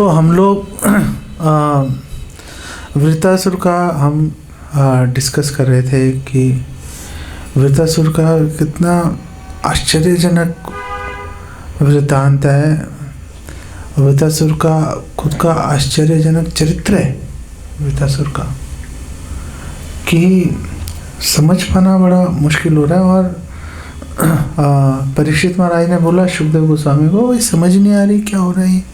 तो हम लोग वृत्तासुर का हम डिस्कस कर रहे थे कि वृत्तासुर का कितना आश्चर्यजनक वृत्तांत है। वृत्तासुर का खुद का आश्चर्यजनक चरित्र है वृत्तासुर का, कि समझ पाना बड़ा मुश्किल हो रहा है। और परीक्षित महाराज ने बोला शुकदेव गोस्वामी को, वही समझ नहीं आ रही क्या हो रहा है।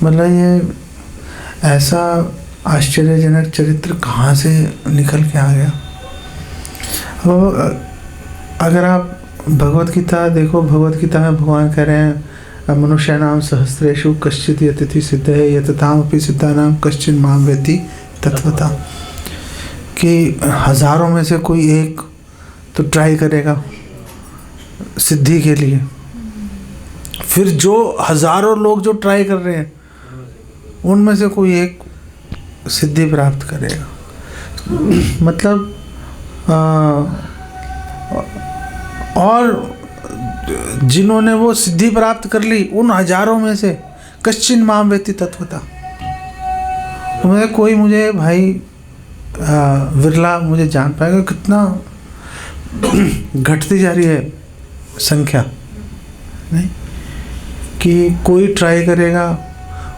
मतलब ये ऐसा आश्चर्यजनक चरित्र कहाँ से निकल के आ गया। और अगर आप भगवत गीता देखो, भगवत गीता में भगवान कह रहे हैं मनुष्य नाम सहस्रेषु कश्चित यतिथि सिद्ध है यततामपि सिद्धानाम कश्चिन माम वेति तत्वता, कि हजारों में से कोई एक तो ट्राई करेगा सिद्धि के लिए, फिर जो हजारों लोग जो ट्राई कर रहे हैं उनमें से कोई एक सिद्धि प्राप्त करेगा। मतलब और जिन्होंने वो सिद्धि प्राप्त कर ली उन हजारों में से कश्चिन माम वेति तत्वता, कोई मुझे भाई विरला मुझे जान पाएगा। कितना घटती जा रही है संख्या, नहीं कि कोई ट्राई करेगा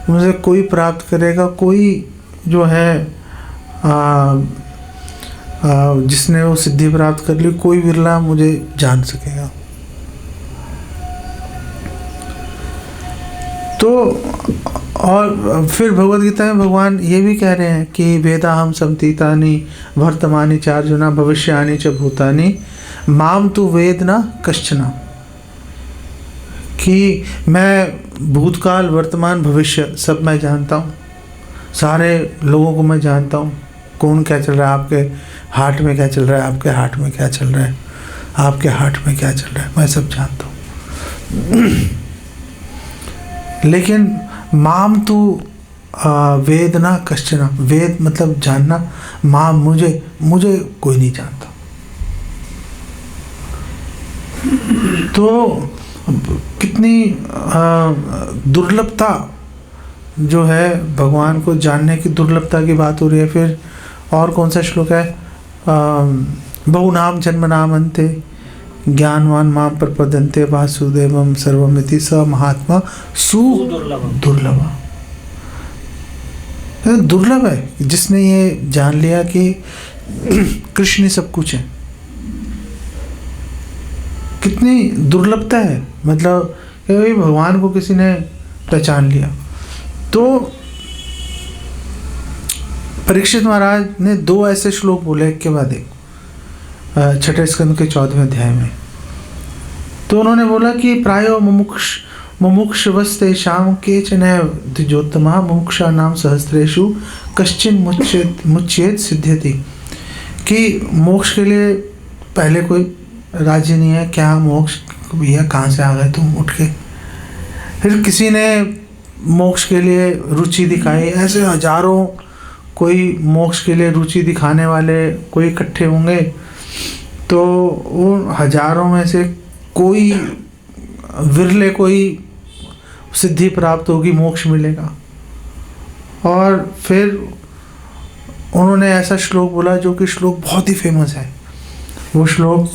उनसे कोई प्राप्त करेगा, कोई जो है जिसने वो सिद्धि प्राप्त कर ली, कोई विरला मुझे जान सकेगा। तो और फिर भगवद गीता में भगवान ये भी कह रहे हैं कि वेदाहम समतीतानि वर्तमानि चार्जुना भविष्यानि च भूतानि माम तु वेद न कश्चन, कि मैं भूतकाल वर्तमान भविष्य सब मैं जानता हूँ, सारे लोगों को मैं जानता हूँ। कौन क्या चल रहा है, आपके हार्ट में क्या चल रहा है, आपके हार्ट में क्या चल रहा है, आपके हार्ट में क्या चल रहा है, मैं सब जानता हूँ। लेकिन माम तू वेद ना कश्चन, वेद मतलब जानना, माम मुझे कोई नहीं जानता। तो कितनी दुर्लभता जो है, भगवान को जानने की दुर्लभता की बात हो रही है। फिर और कौन सा श्लोक है, बहुनाम जन्मनाम अन्ते ज्ञानवान माम प्रपद्यन्ते वासुदेवम सर्वमिति स महात्मा दुर्लभ। दुर्लभ है जिसने ये जान लिया कि कृष्ण ही सब कुछ है। कितनी दुर्लभता है, मतलब भगवान को किसी ने पहचान लिया। तो परीक्षित महाराज ने दो ऐसे श्लोक बोले एक के बाद एक, छठे स्कंद के 14वें अध्याय में। तो उन्होंने बोला कि प्रायो मुमुक्षुवस्तेषां केचन द्विजोत्तमा मुमुक्षा नाम सहस्रेषु कश्चिन मुच्येत सिद्ध्यति, कि मोक्ष के लिए पहले कोई राज्य नहीं है। क्या मोक्ष, भैया कहाँ से आ गए तुम उठ के। फिर किसी ने मोक्ष के लिए रुचि दिखाई, ऐसे हजारों कोई मोक्ष के लिए रुचि दिखाने वाले कोई इकट्ठे होंगे, तो उन हजारों में से कोई विरले कोई सिद्धि प्राप्त होगी, मोक्ष मिलेगा। और फिर उन्होंने ऐसा श्लोक बोला जो कि श्लोक बहुत ही फेमस है। वो श्लोक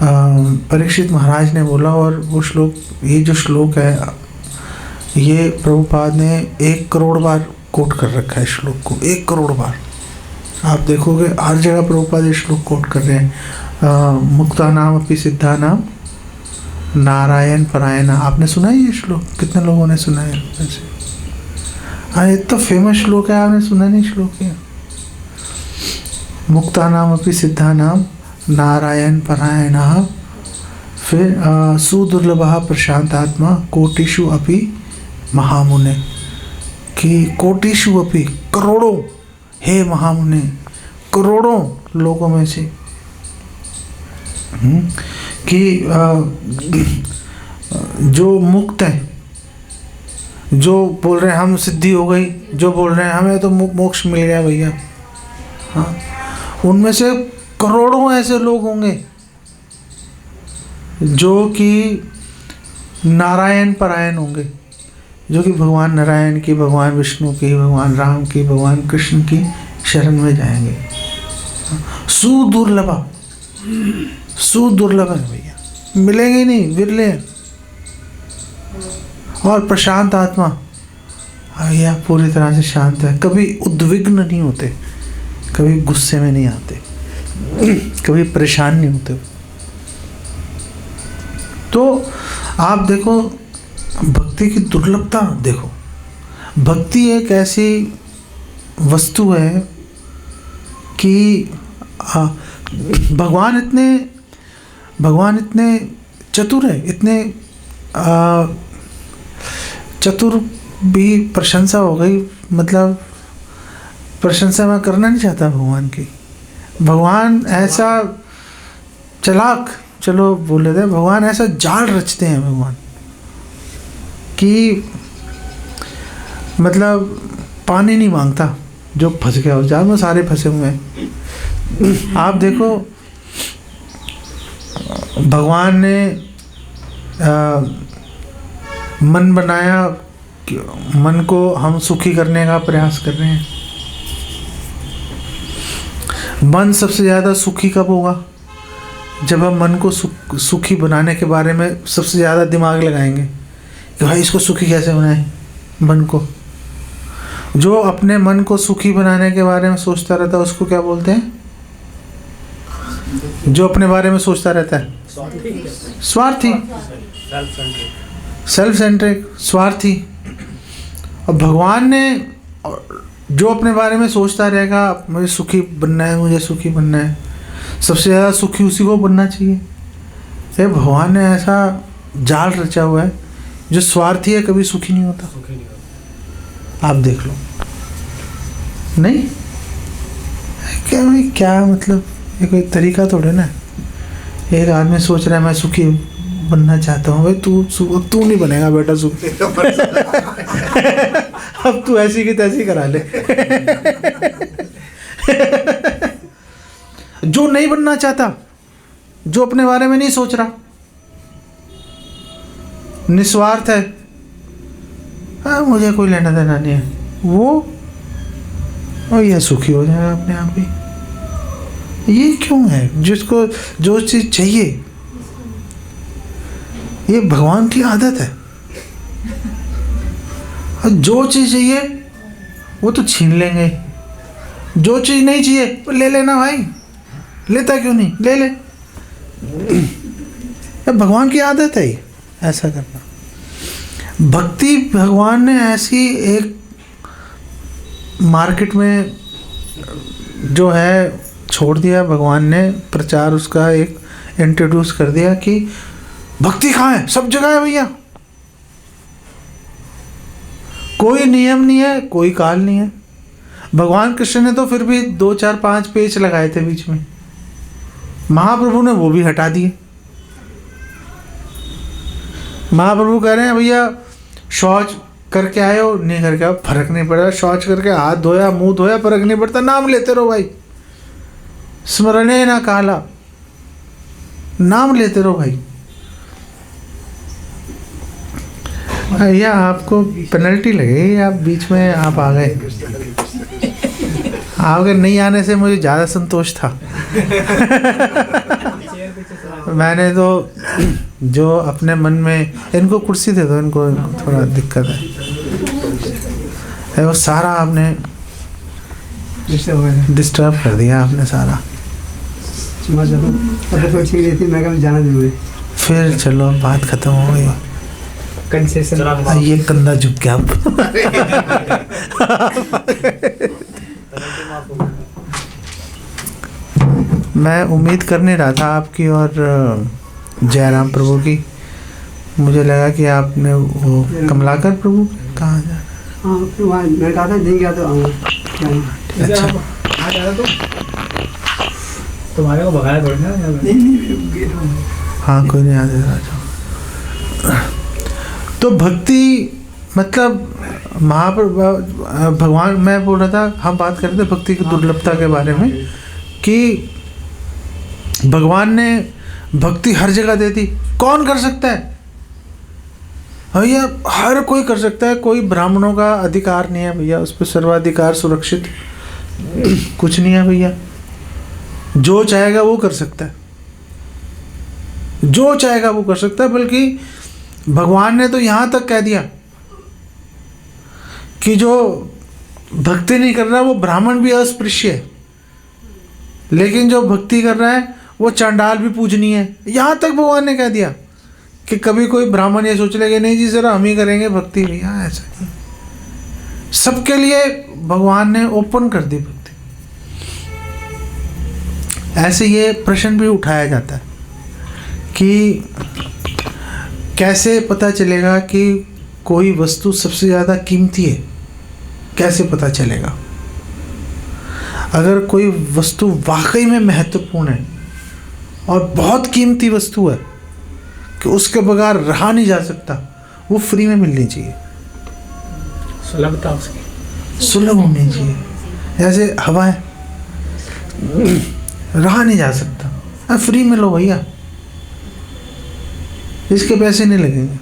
परीक्षित महाराज ने बोला, और वो श्लोक, ये जो श्लोक है ये प्रभुपाद ने 1 करोड़ बार कोट कर रखा है। श्लोक को 1 करोड़ बार आप देखोगे हर जगह प्रभुपाद ये श्लोक कोट कर रहे हैं। मुक्ता नाम अपि सिद्धा नाम नारायण परायण। आपने सुना है ये श्लोक? कितने लोगों ने सुना है वैसे? हाँ, ये तो फेमस श्लोक है, आपने सुना नहीं श्लोक है? मुक्ता नाम अपि सिद्धा नाम नारायण परायण, फिर सुदुर्लभः प्रशांतात्मा कोटिषु अपि महामुने, कि कोटिषु अपि करोड़ों, हे महामुने करोड़ों लोगों में से, कि जो मुक्त है, जो बोल रहे हैं हम सिद्धि हो गई, जो बोल रहे हैं हमें तो मोक्ष मिल गया भैया, हाँ, उनमें से करोड़ों ऐसे लोग होंगे जो कि नारायण परायण होंगे, जो कि भगवान नारायण की, भगवान विष्णु की, भगवान राम की, भगवान कृष्ण की शरण में जाएंगे। सुदुर्लभ है भैया, मिलेंगे ही नहीं, विरले। और प्रशांत आत्मा, भैया पूरी तरह से शांत है, कभी उद्विग्न नहीं होते, कभी गुस्से में नहीं आते, कभी परेशान नहीं होते। तो आप देखो भक्ति की दुर्लभता देखो। भक्ति एक ऐसी वस्तु है कि भगवान इतने चतुर है, इतने चतुर भी प्रशंसा हो गई, मतलब प्रशंसा मैं करना नहीं चाहता भगवान की। भगवान ऐसा चालाक, चलो बोल लेते हैं, भगवान ऐसा जाल रचते हैं भगवान कि मतलब पानी नहीं मांगता, जो फंस गया हो जाल में, सारे फंसे हुए हैं। आप देखो भगवान ने मन बनाया, मन को हम सुखी करने का प्रयास कर रहे हैं। मन सबसे ज़्यादा सुखी कब होगा? जब हम मन को सुखी बनाने के बारे में सबसे ज़्यादा दिमाग लगाएंगे कि भाई इसको सुखी कैसे बनाएं। मन को, जो अपने मन को सुखी बनाने के बारे में सोचता रहता है उसको क्या बोलते हैं? जो अपने बारे में सोचता रहता है स्वार्थी, सेल्फ सेंट्रिक, स्वार्थी। और भगवान ने जो अपने बारे में सोचता रहेगा मुझे सुखी बनना है, मुझे सुखी बनना है, सबसे ज़्यादा सुखी उसी को बनना चाहिए। ये भगवान ने ऐसा जाल रचा हुआ है, जो स्वार्थी है कभी सुखी नहीं होता। आप देख लो, नहीं क्या भाई, क्या मतलब ये कोई तरीका थोड़े ना। एक आदमी सोच रहा है मैं सुखी बनना चाहता हूँ, भाई तू नहीं बनेगा बेटा सुखी। अब तू ऐसी की तैसी करा ले। जो नहीं बनना चाहता, जो अपने बारे में नहीं सोच रहा, निस्वार्थ है, हाँ मुझे कोई लेना देना नहीं है, वो ये सुखी हो जाएगा अपने आप ही। ये क्यों है? जिसको जो चीज़ चाहिए, ये भगवान की आदत है। और जो चीज़ चाहिए वो तो छीन लेंगे, जो चीज़ नहीं चाहिए वो ले लेना भाई, लेता क्यों नहीं, ले ले। भगवान की आदत है ऐसा करना। भक्ति भगवान ने ऐसी एक मार्केट में जो है छोड़ दिया, भगवान ने प्रचार उसका एक इंट्रोड्यूस कर दिया कि भक्ति कहाँ है, सब जगह है भैया। कोई नियम नहीं है, कोई काल नहीं है। भगवान कृष्ण ने तो फिर भी 2 4 5 पेच लगाए थे बीच में, महाप्रभु ने वो भी हटा दिए। महाप्रभु कह रहे हैं भैया शौच करके आए हो, नहीं करके आओ, फर्क नहीं पड़ा। शौच करके हाथ धोया, मुंह धोया, फर्क नहीं पड़ता, नाम लेते रहो भाई। स्मरणे ना काला, नाम लेते रहो भाई। भैया आपको पेनल्टी लगेगी, आप बीच में आप आ गए। आप अगर नहीं आने से मुझे ज़्यादा संतोष था। मैंने तो जो अपने मन में, इनको कुर्सी दे दो, इनको थोड़ा दिक्कत है, वो सारा आपने डिस्टर्ब कर दिया आपने सारा। फिर चलो बात खत्म हो गई, ये कंधा झुक गया। मैं उम्मीद कर नहीं रहा था आपकी और जयराम प्रभु की। मुझे लगा कि आपने वो कमलाकर प्रभु कहाँ जा अच्छा तुम्हारे को भगाया थोड़ी ना। हाँ कोई नहीं आते राजा। तो भक्ति मतलब भगवान, मैं बोल रहा था, हम बात कर रहे थे भक्ति की दुर्लभता के बारे में कि भगवान ने भक्ति हर जगह दे दी। कौन कर सकता है? भैया हर कोई कर सकता है, कोई ब्राह्मणों का अधिकार नहीं है भैया, उस पर सर्वाधिकार सुरक्षित कुछ नहीं है भैया। जो चाहेगा वो कर सकता है, जो चाहेगा वो कर सकता है। बल्कि भगवान ने तो यहाँ तक कह दिया कि जो भक्ति नहीं कर रहा वो ब्राह्मण भी अस्पृश्य है, लेकिन जो भक्ति कर रहा है वो चांडाल भी पूजनीय है। यहाँ तक भगवान ने कह दिया कि कभी कोई ब्राह्मण ये सोच लेगा नहीं जी जरा हम ही करेंगे भक्ति, भैया ऐसा नहीं। सबके लिए भगवान ने ओपन कर दी भक्ति। ऐसे ये प्रश्न भी उठाया जाता है कि कैसे पता चलेगा कि कोई वस्तु सबसे ज़्यादा कीमती है, कैसे पता चलेगा? अगर कोई वस्तु वाकई में महत्वपूर्ण है और बहुत कीमती वस्तु है कि उसके बगैर रहा नहीं जा सकता, वो फ्री में मिलनी चाहिए, सुलभता उसकी सुलभ होनी चाहिए। जैसे हवा है, रहा नहीं जा सकता, फ्री में लो भैया, इसके पैसे नहीं लगेंगे।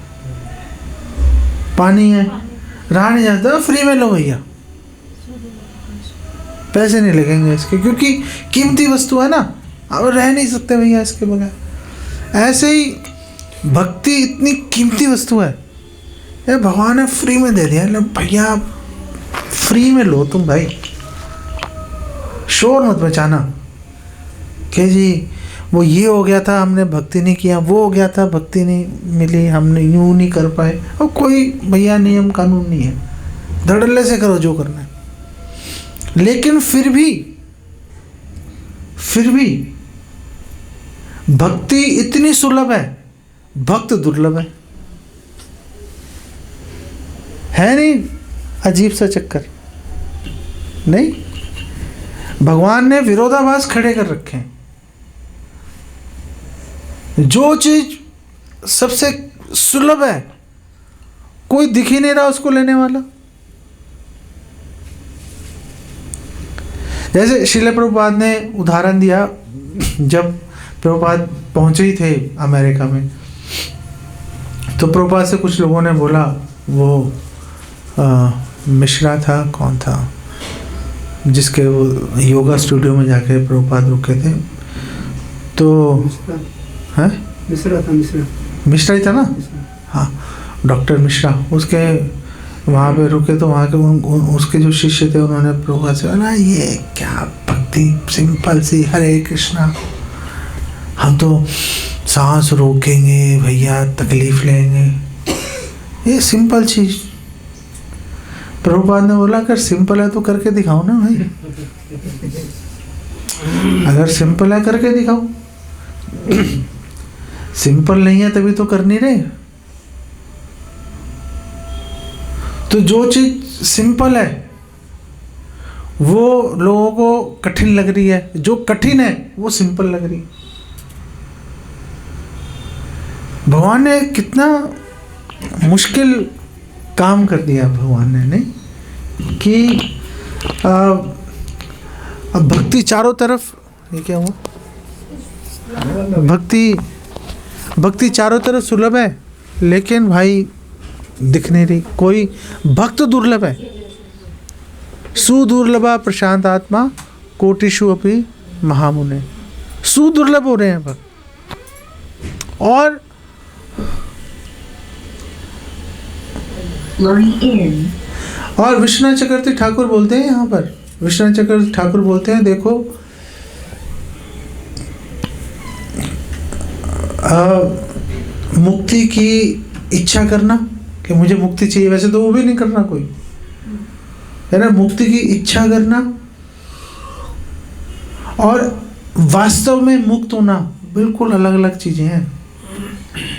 पानी है, रहा नहीं जाता, फ्री में लो भैया, पैसे नहीं लगेंगे इसके, क्योंकि कीमती वस्तु है ना, अब रह नहीं सकते भैया इसके बगैर। ऐसे ही भक्ति इतनी कीमती वस्तु है, ये भगवान ने फ्री में दे दिया। भैया फ्री में लो तुम भाई, शोर मत बचाना कि जी वो ये हो गया था हमने भक्ति नहीं किया, वो हो गया था भक्ति नहीं मिली, हमने यूँ नहीं कर पाए। और कोई भैया नियम कानून नहीं है, धड़ल्ले से करो जो करना है। लेकिन फिर भी भक्ति इतनी सुलभ है, भक्त दुर्लभ है नहीं? अजीब सा चक्कर नहीं? भगवान ने विरोधाभास खड़े कर रखे हैं। जो चीज सबसे सुलभ है, कोई दिख ही नहीं रहा उसको लेने वाला। जैसे श्रील प्रभुपाद ने उदाहरण दिया, जब प्रभुपाद पहुंचे ही थे अमेरिका में, तो प्रभुपाद से कुछ लोगों ने बोला, वो मिश्रा था, कौन था जिसके वो योगा स्टूडियो में जाके प्रभुपाद रुके थे, तो है मिश्रा ही था ना, हाँ डॉक्टर मिश्रा, उसके वहाँ पे रुके। तो वहाँ के उसके जो शिष्य थे उन्होंने प्रभुपाद से बोला, ये क्या भक्ति सिंपल सी, हरे कृष्णा, हम तो सांस रोकेंगे भैया, तकलीफ लेंगे, ये सिंपल चीज। प्रभुपाद ने बोला अगर सिंपल है तो करके दिखाओ ना भाई, अगर सिंपल है करके दिखाओ, सिंपल नहीं है तभी तो कर नहीं रहे। तो जो चीज सिंपल है वो लोगों को कठिन लग रही है, जो कठिन है वो सिंपल लग रही है। भगवान ने कितना मुश्किल काम कर दिया भगवान ने, नहीं कि अब भक्ति चारों तरफ, ये क्या हुआ, भक्ति चारों तरफ सुलभ है, लेकिन भाई दिख नहीं रही। कोई भक्त दुर्लभ है, सुदुर्लभा प्रशांत आत्मा कोटिषु अपि महामुने, सुदुर्लभ हो रहे हैं भक्त। और विश्वनाथ चक्रवर्ती ठाकुर बोलते हैं, यहाँ पर विश्वनाथ चक्रवर्ती ठाकुर बोलते हैं, देखो मुक्ति की इच्छा करना कि मुझे मुक्ति चाहिए, वैसे तो वो भी नहीं करना कोई, है ना। मुक्ति की इच्छा करना और वास्तव में मुक्त होना बिल्कुल अलग अलग चीजें हैं।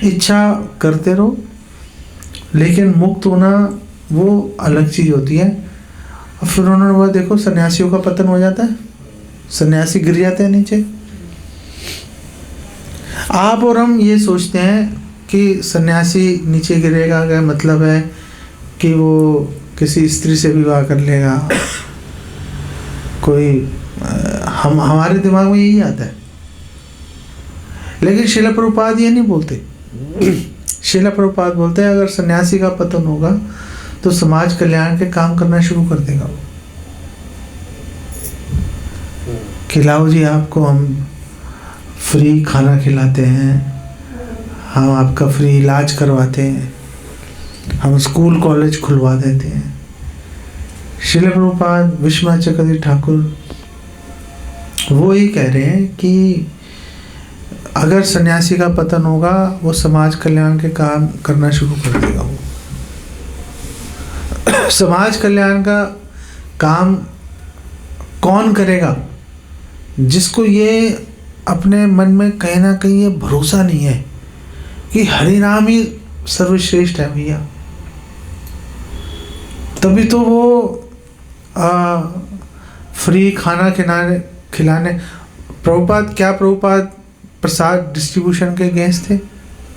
इच्छा करते रहो, लेकिन मुक्त होना वो अलग चीज होती है। और फिर उन्होंने बोला देखो सन्यासियों का पतन हो जाता है, सन्यासी गिर जाते हैं नीचे। आप और हम ये सोचते हैं कि सन्यासी नीचे गिरेगा, क्या मतलब है कि वो किसी स्त्री से विवाह कर लेगा, कोई हमारे दिमाग में यही आता है। लेकिन श्रील प्रभुपाद ये नहीं बोलते। श्रील प्रभुपाद बोलते हैं अगर सन्यासी का पतन होगा तो समाज कल्याण के काम करना शुरू कर देगा वो, खिलाओ जी, आपको हम फ्री खाना खिलाते हैं, हम आपका फ्री इलाज करवाते हैं, हम स्कूल कॉलेज खुलवा देते हैं। श्रील प्रभुपाद विश्वनाथ चक्रवर्ती ठाकुर वो ही कह रहे हैं कि अगर सन्यासी का पतन होगा वो समाज कल्याण के काम करना शुरू कर देगा वो। समाज कल्याण का काम कौन करेगा? जिसको ये अपने मन में कहीं ना कहीं ये भरोसा नहीं है कि हरि नाम ही सर्वश्रेष्ठ है भैया, तभी तो वो फ्री खाना खिलाने प्रभुपाद, क्या प्रभुपाद प्रसाद डिस्ट्रीब्यूशन के अगेंस्ट थे?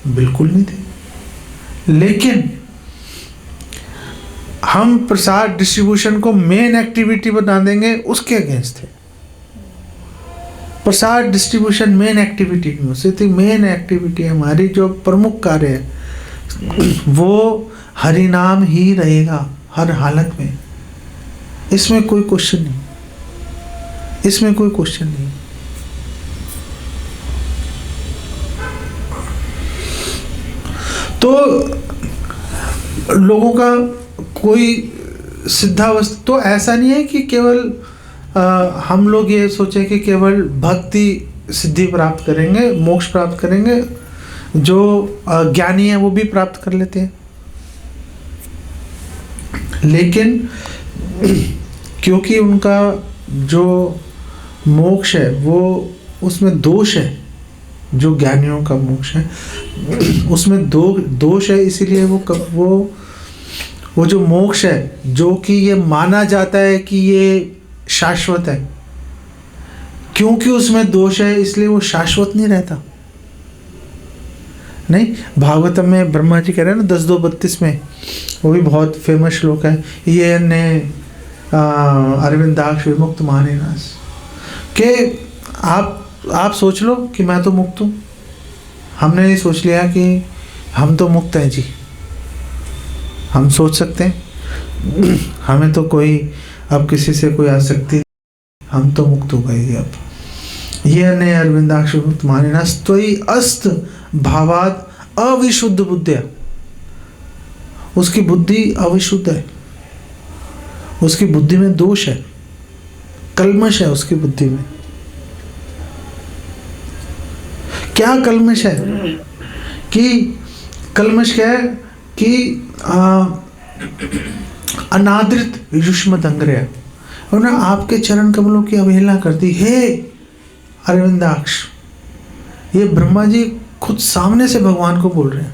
बिल्कुल नहीं थे। लेकिन हम प्रसाद डिस्ट्रीब्यूशन को मेन एक्टिविटी बना देंगे उसके अगेंस्ट थे। प्रसाद डिस्ट्रीब्यूशन मेन एक्टिविटी नहीं हो सकती। मेन एक्टिविटी हमारी जो प्रमुख कार्य है वो हरि नाम ही रहेगा हर हालत में। इसमें कोई क्वेश्चन नहीं, इसमें कोई क्वेश्चन नहीं। तो लोगों का कोई सिद्धावस्था तो ऐसा नहीं है कि केवल हम लोग ये सोचे कि केवल भक्ति सिद्धि प्राप्त करेंगे, मोक्ष प्राप्त करेंगे। जो ज्ञानी है वो भी प्राप्त कर लेते हैं, लेकिन क्योंकि उनका जो मोक्ष है वो उसमें दोष है, जो ज्ञानियों का मोक्ष है उसमें दोष है, इसीलिए वो जो मोक्ष है जो कि ये माना जाता है कि ये शाश्वत है, क्योंकि उसमें दोष है इसलिए वो शाश्वत नहीं रहता। नहीं, भागवतम में ब्रह्मा जी कह रहे हैं ना 10.2.32 में, वो भी बहुत फेमस श्लोक है, ये ने अरविंदाक्ष विमुक्त मानेनास, कि आप सोच लो कि मैं तो मुक्त हूँ। हमने ये सोच लिया कि हम तो मुक्त हैं जी, हम सोच सकते हैं हमें तो कोई अब किसी से कोई आसक्ति, हम तो मुक्त हो गए अब। ये ने अरविंदाक्ष विमुक्त मानेनास त्वयि अस्त भावात अविशुद्ध बुद्धिया, उसकी बुद्धि अविशुद्ध है, उसकी बुद्धि में दोष है, कल्मश है उसकी बुद्धि में। क्या कल्मश है? कि कल्मश क्या है कि अनादृत युष्म दंग्रय, उन्होंने आपके चरण कमलों की अवहेलना कर दी। हे अरविंदाक्ष, ये ब्रह्मा जी खुद सामने से भगवान को बोल रहे हैं,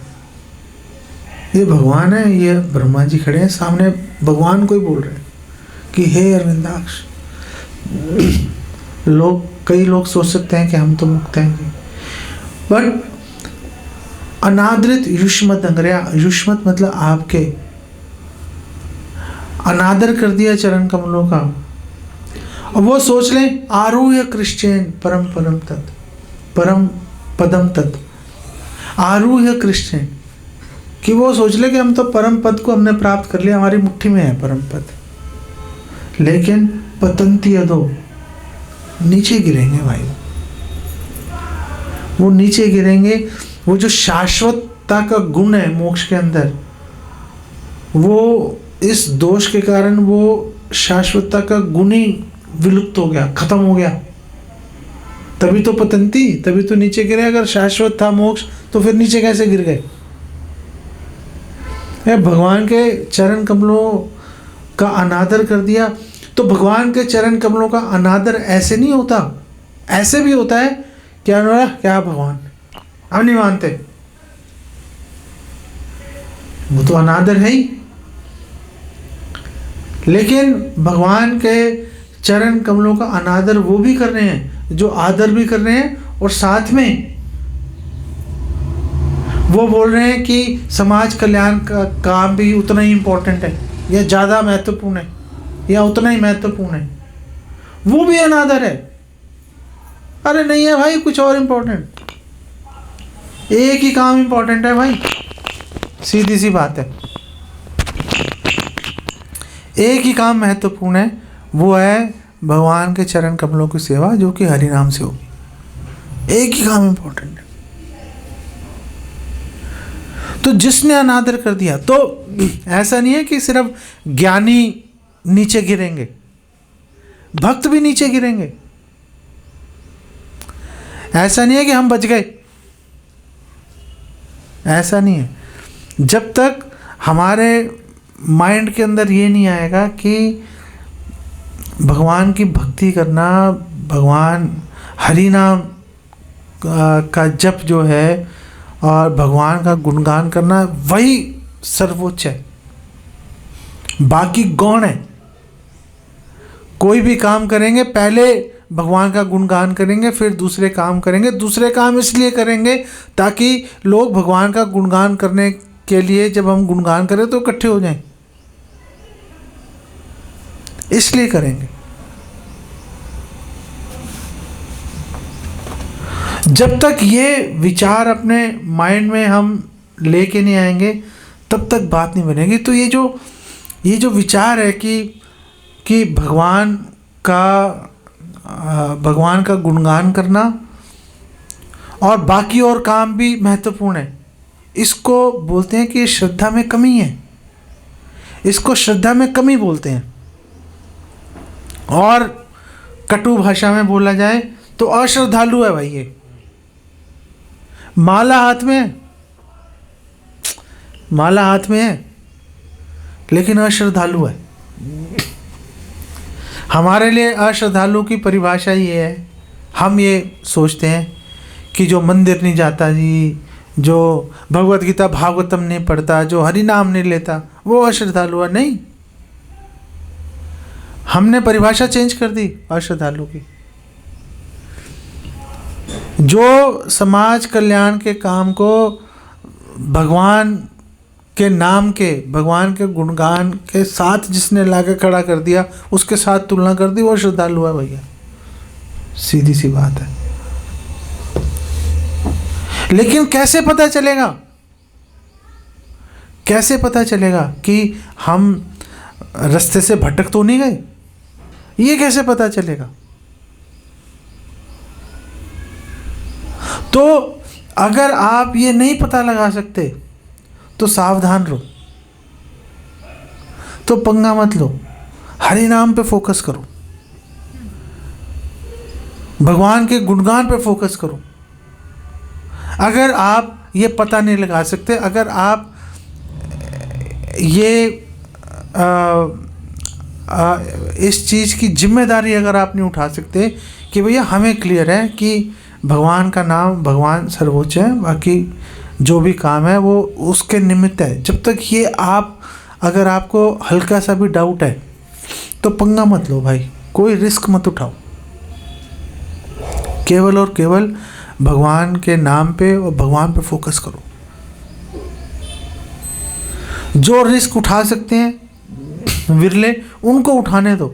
ये भगवान है, ये ब्रह्मा जी खड़े हैं सामने भगवान को ही बोल रहे हैं कि हे अरविंदाक्ष। कई लोग सोच सकते हैं कि हम तो मुक्त हैं, बट अनादृत युष्मत अंग्रया, युष्मत मतलब आपके, अनादर कर दिया चरण कमलों का। और वो सोच लें आरूह्य क्रिश्चियन परम परम तत्, परम पदम तत्, आरूह्य क्रिश्चियन, कि वो सोच ले कि हम तो परम पद को हमने प्राप्त कर लिया, हमारी मुट्ठी में है परम पद, लेकिन पतंती अधो, नीचे गिरेंगे भाई, वो नीचे गिरेंगे। वो जो शाश्वतता का गुण है मोक्ष के अंदर, वो इस दोष के कारण वो शाश्वतता का गुण ही विलुप्त हो गया, खत्म हो गया। तभी तो पतंती, तभी तो नीचे गिरे। अगर शाश्वत था मोक्ष तो फिर नीचे कैसे गिर गए? भगवान के चरण कमलों का अनादर कर दिया। तो भगवान के चरण कमलों का अनादर ऐसे नहीं होता, ऐसे भी होता है। क्या भगवान हम नहीं मानते, वो तो अनादर है ही। लेकिन भगवान के चरण कमलों का अनादर वो भी कर रहे हैं जो आदर भी कर रहे हैं, और साथ में वो बोल रहे हैं कि समाज कल्याण का काम भी उतना ही इम्पोर्टेंट है, या ज़्यादा महत्वपूर्ण है, या उतना ही महत्वपूर्ण है। वो भी अनादर है। अरे नहीं है भाई, कुछ और इम्पोर्टेंट, एक ही काम इम्पोर्टेंट है भाई, सीधी सी बात है। एक ही काम महत्वपूर्ण है, वो है भगवान के चरण कमलों की सेवा, जो कि हरि नाम से होगी। एक ही काम इंपॉर्टेंट है। तो जिसने अनादर कर दिया, तो ऐसा नहीं है कि सिर्फ ज्ञानी नीचे गिरेंगे, भक्त भी नीचे गिरेंगे। ऐसा नहीं है कि हम बच गए, ऐसा नहीं है। जब तक हमारे माइंड के अंदर ये नहीं आएगा कि भगवान की भक्ति करना, भगवान हरि नाम का जप जो है और भगवान का गुणगान करना, वही सर्वोच्च है, बाकी गौण है। कोई भी काम करेंगे पहले भगवान का गुणगान करेंगे, फिर दूसरे काम करेंगे। दूसरे काम इसलिए करेंगे ताकि लोग भगवान का गुणगान करने के लिए, जब हम गुणगान करें तो इकट्ठे हो जाएं, इसलिए करेंगे। जब तक ये विचार अपने माइंड में हम लेके नहीं आएंगे, तब तक बात नहीं बनेगी। तो ये जो विचार है कि भगवान का गुणगान करना और बाकी और काम भी महत्वपूर्ण है, इसको बोलते हैं कि श्रद्धा में कमी है। इसको श्रद्धा में कमी बोलते हैं। और कटु भाषा में बोला जाए तो अश्रद्धालु है भाई ये। माला हाथ में है लेकिन अश्रद्धालु है। हमारे लिए अश्रद्धालु की परिभाषा ये है, हम ये सोचते हैं कि जो मंदिर नहीं जाता जी, जो भगवत गीता भागवतम नहीं पढ़ता, जो हरि नाम नहीं लेता, वो अश्रद्धालु है। नहीं, हमने परिभाषा चेंज कर दी अश्रद्धालु की। जो समाज कल्याण के काम को भगवान के नाम के, भगवान के गुणगान के साथ जिसने लाके खड़ा कर दिया, उसके साथ तुलना कर दी, वो श्रद्धालु है भैया। सीधी सी बात है। लेकिन कैसे पता चलेगा, कैसे पता चलेगा कि हम रास्ते से भटक तो नहीं गए? ये कैसे पता चलेगा? तो अगर आप ये नहीं पता लगा सकते तो सावधान रहो, तो पंगा मत लो, हरि नाम पे फोकस करो, भगवान के गुणगान पे फोकस करो। अगर आप ये पता नहीं लगा सकते, अगर आप ये इस चीज़ की जिम्मेदारी अगर आप नहीं उठा सकते कि भैया हमें क्लियर है कि भगवान का नाम, भगवान सर्वोच्च है, बाकी जो भी काम है वो उसके निमित्त है, जब तक ये अगर आपको हल्का सा भी डाउट है तो पंगा मत लो भाई, कोई रिस्क मत उठाओ। केवल और केवल भगवान के नाम पे और भगवान पे फोकस करो। जो रिस्क उठा सकते हैं विरले, उनको उठाने दो।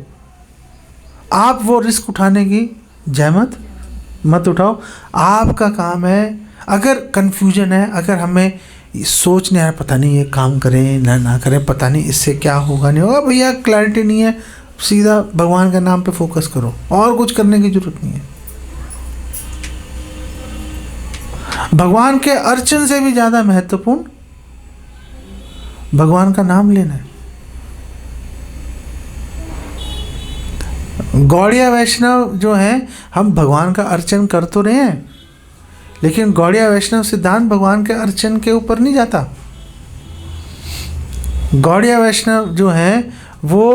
आप वो रिस्क उठाने की जहमत मत उठाओ। आपका काम है, अगर कन्फ्यूजन है, अगर हमें सोच नहीं आ रहा, पता नहीं ये काम करें ना करें, पता नहीं इससे क्या होगा नहीं होगा, भैया क्लैरिटी नहीं है, सीधा भगवान के नाम पे फोकस करो, और कुछ करने की जरूरत नहीं है। भगवान के अर्चन से भी ज़्यादा महत्वपूर्ण भगवान का नाम लेना है। गौड़िया वैष्णव जो हैं, हम भगवान का अर्चन कर तो रहे हैं, लेकिन गौड़िया वैष्णव सिद्धांत भगवान के अर्चन के ऊपर नहीं जाता। गौड़िया वैष्णव जो हैं वो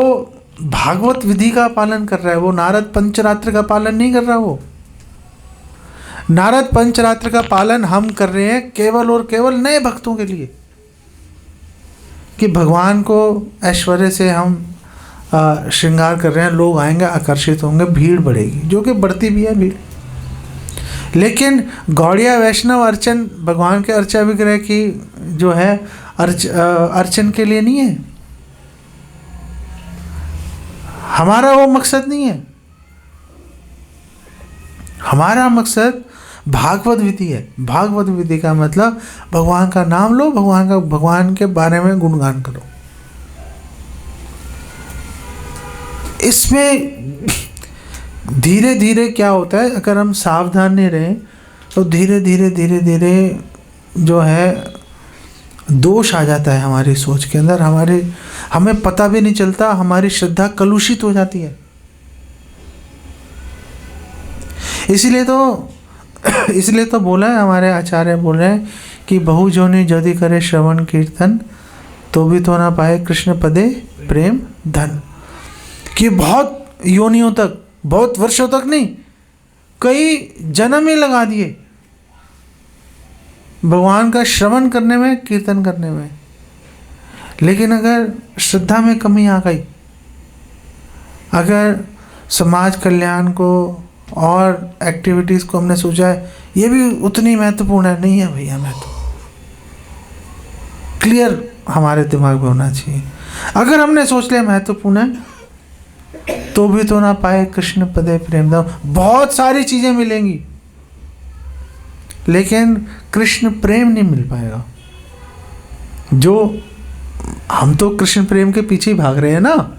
भागवत विधि का पालन कर रहा है, वो नारद पंचरात्र का पालन नहीं कर रहा। वो नारद पंचरात्र का पालन हम कर रहे हैं केवल और केवल नए भक्तों के लिए, कि भगवान को ऐश्वर्य से हम श्रृंगार कर रहे हैं, लोग आएंगे, आकर्षित होंगे, भीड़ बढ़ेगी, जो कि बढ़ती भी है भीड़। लेकिन गौड़िया वैष्णव अर्चन भगवान के अर्चा विग्रह की जो है अर्चन के लिए नहीं है। हमारा वो मकसद नहीं है। हमारा मकसद भागवत विधि है। भागवत विधि का मतलब भगवान का नाम लो, भगवान के बारे में गुणगान करो। इसमें धीरे धीरे क्या होता है, अगर हम सावधान नहीं रहे तो धीरे धीरे जो है दोष आ जाता है हमारी सोच के अंदर। हमें पता भी नहीं चलता, हमारी श्रद्धा कलुषित हो जाती है। इसलिए तो बोला है, हमारे आचार्य बोल रहे हैं कि बहु जोनि यदि करे श्रवण कीर्तन तो भी तो ना पाए कृष्ण पदे प्रेम धन। कि बहुत योनियों तक, बहुत वर्षों तक नहीं, कई जन्म ही लगा दिए भगवान का श्रवण करने में, कीर्तन करने में। लेकिन अगर श्रद्धा में कमी आ गई, अगर समाज कल्याण को और एक्टिविटीज़ को हमने सोचा है ये भी उतनी महत्वपूर्ण है, नहीं है भैया, महत्व क्लियर हमारे दिमाग में होना चाहिए। अगर हमने सोच लिया महत्वपूर्ण है तो भी तो ना पाए कृष्ण पदे प्रेम धाम। बहुत सारी चीज़ें मिलेंगी लेकिन कृष्ण प्रेम नहीं मिल पाएगा। जो हम तो कृष्ण प्रेम के पीछे ही भाग रहे हैं ना।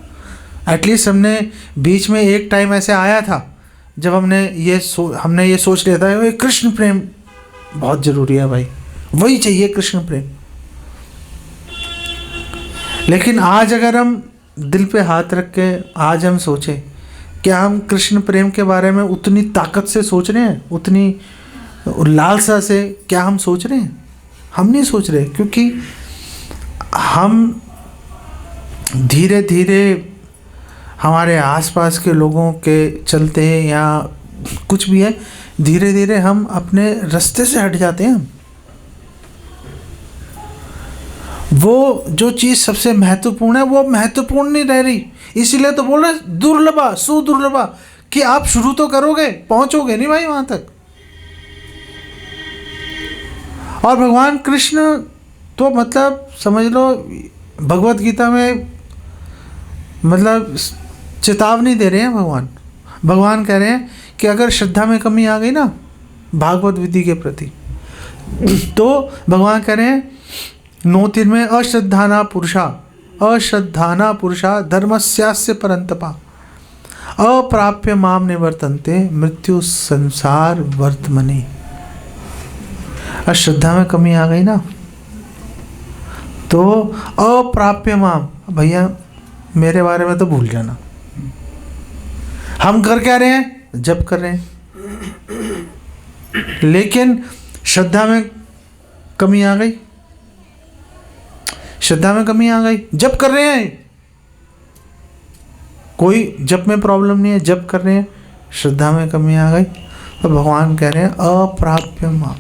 एटलीस्ट हमने बीच में एक टाइम ऐसे आया था जब हमने ये सोच लिया था ये कृष्ण प्रेम बहुत ज़रूरी है भाई, वही चाहिए कृष्ण प्रेम। लेकिन आज अगर हम दिल पे हाथ रख के आज हम सोचें, क्या हम कृष्ण प्रेम के बारे में उतनी ताकत से सोच रहे हैं, उतनी लालसा से क्या हम सोच रहे हैं? हम नहीं सोच रहे, क्योंकि हम धीरे धीरे हमारे आसपास के लोगों के चलते हैं या कुछ भी है, धीरे धीरे हम अपने रास्ते से हट जाते हैं। वो जो चीज़ सबसे महत्वपूर्ण है वो महत्वपूर्ण नहीं रह रही। इसीलिए तो बोल रहे दुर्लभा सुदुर्लभा, कि आप शुरू तो करोगे, पहुंचोगे नहीं भाई वहां तक। और भगवान कृष्ण तो मतलब समझ लो भगवत गीता में मतलब चेतावनी दे रहे हैं। भगवान कह रहे हैं कि अगर श्रद्धा में कमी आ गई ना भागवत विधि के प्रति, तो भगवान कह रहे हैं 9:3 में अश्रद्धाना पुरुषा धर्मस्यास्य परंतपा अप्राप्य माम निवर्तन्ते मृत्यु संसार वर्तमनि। अश्रद्धा में कमी आ गई ना तो अप्राप्य माम, भैया मेरे बारे में तो भूल जाना। हम कर क्या रहे हैं? जप कर रहे हैं। लेकिन श्रद्धा में कमी आ गई, जप कर रहे हैं, कोई जप में प्रॉब्लम नहीं है, जप कर रहे हैं, श्रद्धा में कमी आ गई तो भगवान कह रहे हैं अप्राप्य मां,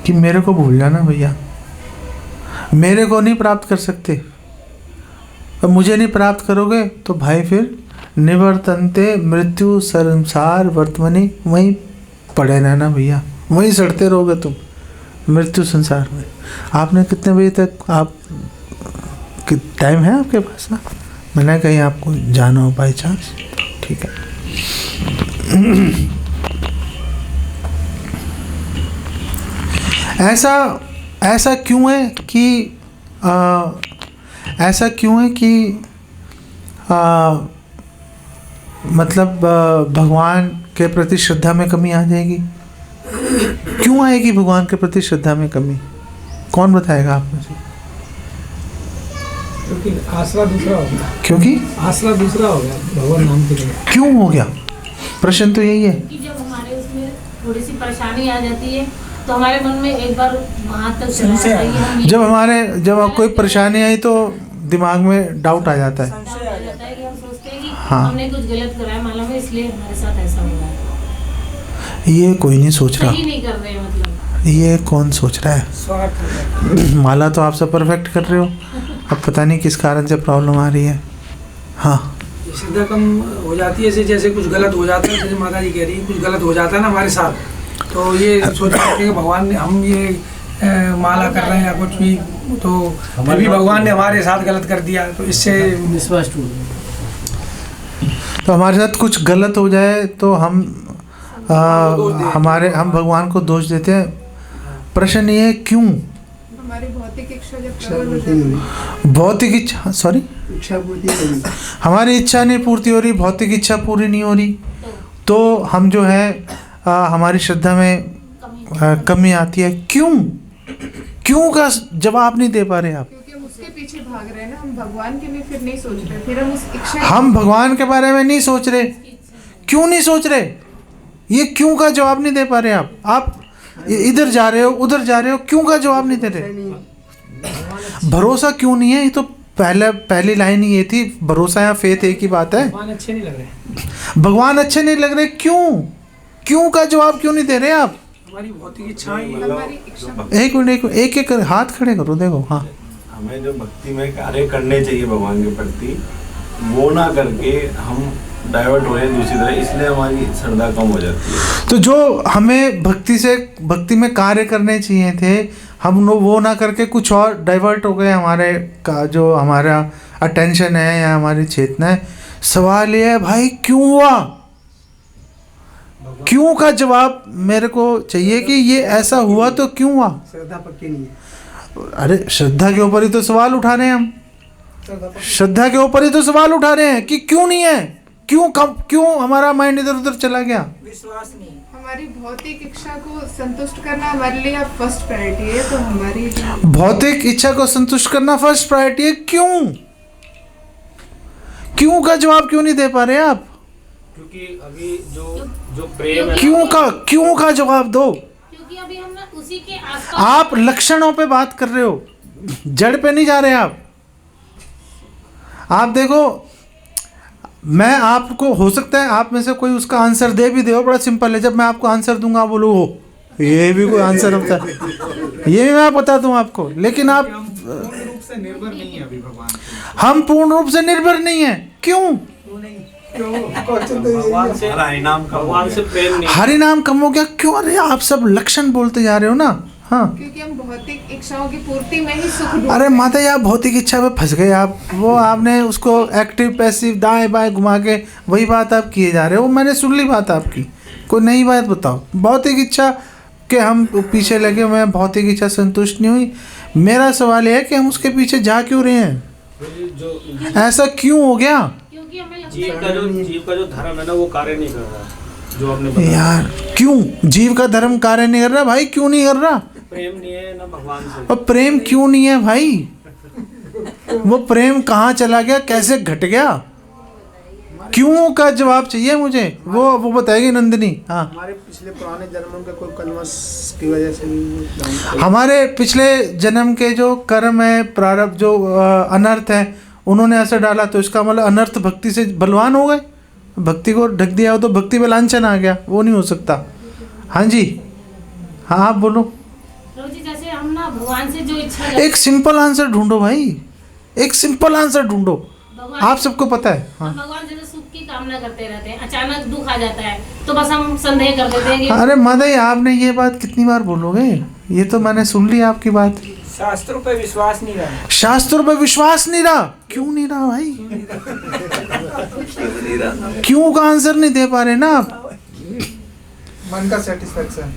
कि मेरे को भूल जाना भैया, मेरे को नहीं प्राप्त कर सकते। और मुझे नहीं प्राप्त करोगे तो भाई फिर निवर्तन्ते मृत्यु संसार वर्तमनि, वहीं पड़े रहना भैया, वहीं सड़ते रहोगे तुम मृत्यु संसार में। आपने कितने बजे तक आप टाइम है आपके पास ना? मैंने कहीं आपको जाना हो बाई चांस, ठीक है। ऐसा क्यों है कि मतलब भगवान के प्रति श्रद्धा में कमी आ जाएगी? क्यों आएगी भगवान के प्रति श्रद्धा में कमी? कौन बताएगा आप में से? क्योंकि आसरा दूसरा हो गया। क्योंकि आसरा दूसरा हो गया भगवान नाम के लिए। क्यों हो गया? प्रश्न तो यही है कि जब हमारे उसमें थोड़ी सी परेशानी आ जाती है तो हमारे मन में एक बार वहाँ तक चला जाता है। जब कोई परेशानी आई तो दिमाग में डाउट आ जाता है। कि हम सोचते हैं कि हाँ। हमने कुछ गलत कराया मालूम है, इसलिए हमारे साथ ऐसा हुआ है। ये कोई नहीं सोच रहा, सही नहीं कर रहे मतलब। ये कौन सोच रहा है? माला तो आप सब परफेक्ट कर रहे हो, अब पता नहीं किस कारण से प्रॉब्लम आ रही है। हाँ, श्रद्धा कम हो जाती है, जैसे कुछ गलत हो जाता है, जैसे माता जी कह रही है कुछ गलत हो जाता है ना हमारे साथ, तो ये सोचते हैं कि भगवान ने, हम ये माला कर रहे हैं या कुछ भी, तो अभी भगवान ने हमारे साथ गलत कर दिया, तो इससे विश्वास टूट गया। तो हमारे साथ कुछ गलत हो जाए तो हम हम भगवान को दोष देते हैं। प्रश्न ये है क्यों? हमारी भौतिक इच्छा जब प्रबल हो जाती है, भौतिक इच्छा, सॉरी, इच्छा पूर्ति नहीं होगी। हमारी इच्छा नहीं पूर्ति हो रही, भौतिक इच्छा पूरी नहीं हो रही, तो हम जो है हमारी श्रद्धा में कमी आती है। क्यों का जवाब नहीं दे पा रहे आप। क्योंकि हम उसके पीछे भाग रहे हैं ना, हम भगवान के लिए फिर नहीं सोच रहे, फिर हम उस इच्छा हम भगवान के बारे में नहीं सोच रहे। क्यों नहीं सोच रहे? ये क्यों का जवाब नहीं दे पा रहे आप इधर जा रहे हो, उधर जा रहे हो, क्यों का जवाब नहीं दे रहे। भरोसा क्यों नहीं है? ये तो पहली लाइन ही ये थी, भरोसा या फेथ एक ही बात है। भगवान अच्छे नहीं लग रहे। भगवान अच्छे नहीं लग रहे, क्यों का जवाब क्यों नहीं दे रहे आप? हमारी भौतिक इच्छाएं, हमारी इच्छा। एक मिनट, एक हाथ खड़े करो, देखो। हाँ, हमें जो भक्ति में कार्य करने चाहिए भगवान के प्रति, वो ना करके हम डाइवर्ट हो रहे हैं दूसरी तरह, इसलिए हमारी श्रद्धा कम हो जाती है। तो जो हमें भक्ति में कार्य करने चाहिए थे, हम वो ना करके कुछ और डाइवर्ट हो गए। हमारे का जो हमारा अटेंशन है या हमारी चेतना है। सवाल ये है भाई, क्यों हुआ? क्यों का जवाब मेरे को चाहिए कि ये ऐसा हुआ तो क्यों हुआ। श्रद्धा पक्की नहीं है। अरे श्रद्धा के ऊपर ही तो सवाल उठा रहे हैं हम, श्रद्धा के ऊपर ही तो सवाल उठा रहे हैं कि क्यों नहीं है, क्यों हमारा माइंड इधर उधर चला गया। विश्वास नहीं। हमारी भौतिक इच्छा को संतुष्ट करना हमारे लिए अब फर्स्ट प्रायोरिटी है, तो हमारी भौतिक इच्छा को संतुष्ट करना फर्स्ट प्रायोरिटी है। क्यों का जवाब क्यों नहीं दे पा रहे आप? क्योंकि अभी जो प्रेम है, क्यों का जवाब दो। क्योंकि अभी हम ना उसी के आसपास। आप लक्षणों पे बात कर रहे हो, जड़ पे नहीं जा रहे आप देखो, मैं आपको, हो सकता है आप में से कोई उसका आंसर दे भी दे, बड़ा सिंपल है। जब मैं आपको आंसर दूंगा आप बोलो हो ये भी कोई आंसर होता है, ये भी मैं बता दूं आपको। लेकिन आप पूर्ण रूप से निर्भर नहीं है अभी भगवान पे। हम पूर्ण रूप से निर्भर नहीं है। क्यों? भगवान से हरिनाम का भगवान से प्रेम नहीं। हरि नाम कम हो गया। क्यों? अरे आप सब लक्षण बोलते जा रहे हो ना। हाँ, क्योंकि हम भौतिक इच्छाओं की पूर्ति में ही सुख ढूंढते अरे हैं। माता जी, आप भौतिक इच्छा में फंस गए। आप वो आपने उसको एक्टिव पैसिव दाएं बाएं घुमा के वही बात आप किए जा रहे हो। मैंने सुन ली बात आपकी, कोई नई बात बताओ। भौतिक इच्छा के हम पीछे लगे हुए हैं, भौतिक इच्छा संतुष्ट नहीं हुई। मेरा सवाल है कि हम उसके पीछे जा क्यों रहे हैं, जो ऐसा क्यों हो गया? क्योंकि हमें लगता जीव का जो धर्म है ना, वो कार्य नहीं कर रहा। जो आपने बताया, यार क्यों जीव का धर्म कार्य नहीं कर रहा भाई? क्यों नहीं कर रहा? प्रेम नहीं है ना भगवान से। और प्रेम क्यों नहीं है भाई? वो प्रेम कहाँ चला गया, कैसे घट गया? क्यों का जवाब चाहिए मुझे, वो बताएगी नंदिनी। हाँ, हमारे पिछले पुराने जन्मों के कोई कलमश की वजह से भी हमारे पिछले जन्म के जो कर्म है, प्रारब्ध, जो अनर्थ है, उन्होंने ऐसा डाला, तो इसका मतलब अनर्थ भक्ति से बलवान हो गए, भक्ति को ढक दिया हो, तो भक्ति में लांछन आ गया। वो नहीं हो सकता। हाँ जी, हाँ आप बोलो। रोजी जैसे हम ना भगवान से जो इच्छा एक सिंपल आंसर ढूंढो भाई, एक सिंपल आंसर ढूंढो। आप सबको पता है। हाँ, हम भगवान जैसे सुख की कामना करते रहते हैं, अचानक दुख आ जाता है तो बस हम संदेह कर देते हैं कि अरे माता जी, आपने ये बात कितनी बार बोलोगे? ये तो मैंने सुन ली आपकी बात। शास्त्रों पे विश्वास नहीं रहा। शास्त्रों पे विश्वास नहीं रहा। क्यों नहीं रहा भाई? क्यों का आंसर नहीं दे पा रहे ना आप। मन का सेटिस्फेक्शन,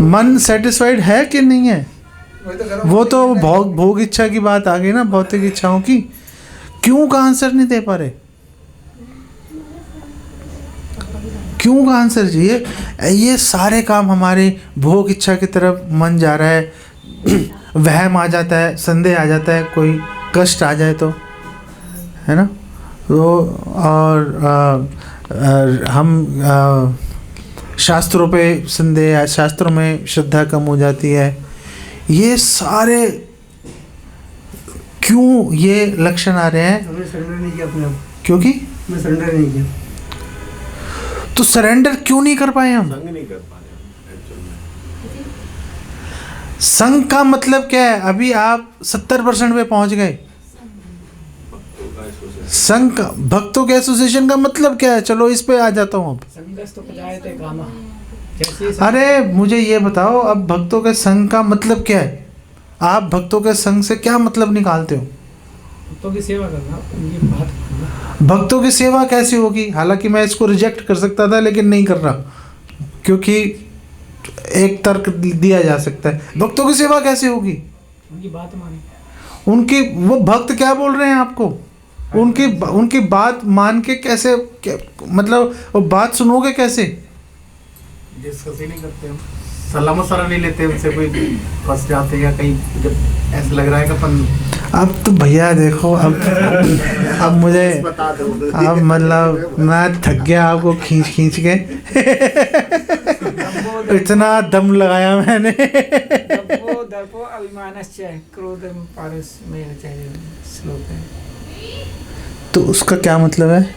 मन सेटिस्फाइड है कि नहीं है? वही तो कह रहा हूँ। वो तो भोग इच्छा की बात आ गई ना, भौतिक इच्छाओं की। क्यों का आंसर नहीं दे पा रहे? क्यों का आंसर चाहिए। ये सारे काम हमारे भोग इच्छा की तरफ मन जा रहा है, वहम आ जाता है, संदेह आ जाता है, कोई कष्ट आ जाए तो, है ना। तो और हम शास्त्रों पे संदेह, शास्त्रों में श्रद्धा कम हो जाती है। ये सारे क्यों ये लक्षण आ रहे हैं? हमने सरेंडर नहीं किया अपने आप। क्योंकि मैं सरेंडर नहीं किया। तो सरेंडर क्यों नहीं कर पाए हम? संग नहीं कर पा रहे एक्चुअल में। संघ का मतलब क्या है? अभी आप 70% पे पहुंच गए। संघ का, भक्तों के एसोसिएशन का मतलब क्या है? चलो इस पे आ जाता हूँ अब। संगस तो पजाए थे कामा। जैसे अरे मुझे ये बताओ, अब भक्तों के संघ का मतलब क्या है? आप भक्तों के संघ से क्या मतलब निकालते हो? भक्तों की सेवा करना, उनकी बात मानना। भक्तों की सेवा कैसे होगी? हालांकि मैं इसको रिजेक्ट कर सकता था लेकिन नहीं कर रहा, क्योंकि एक तर्क दिया जा सकता है। भक्तों की सेवा कैसे होगी? उनकी बात माने। उनकी, वो भक्त क्या बोल रहे हैं आपको, उनकी बात मान के कैसे मतलब वो बात सुनोगे कैसे? डिस्कस ही नहीं करते हम, सलाह मशवरा नहीं लेते उनसे, कोई फंस जाते या कहीं जब ऐसा लग रहा है कि अपन। अब तो भैया देखो, अब मुझे अब मतलब मैं थक गया आपको खींच के इतना दम लगाया मैंने। दर्पो अभिमानश्च क्रोधम पारस्मैन श्लोक है। तो उसका क्या मतलब है?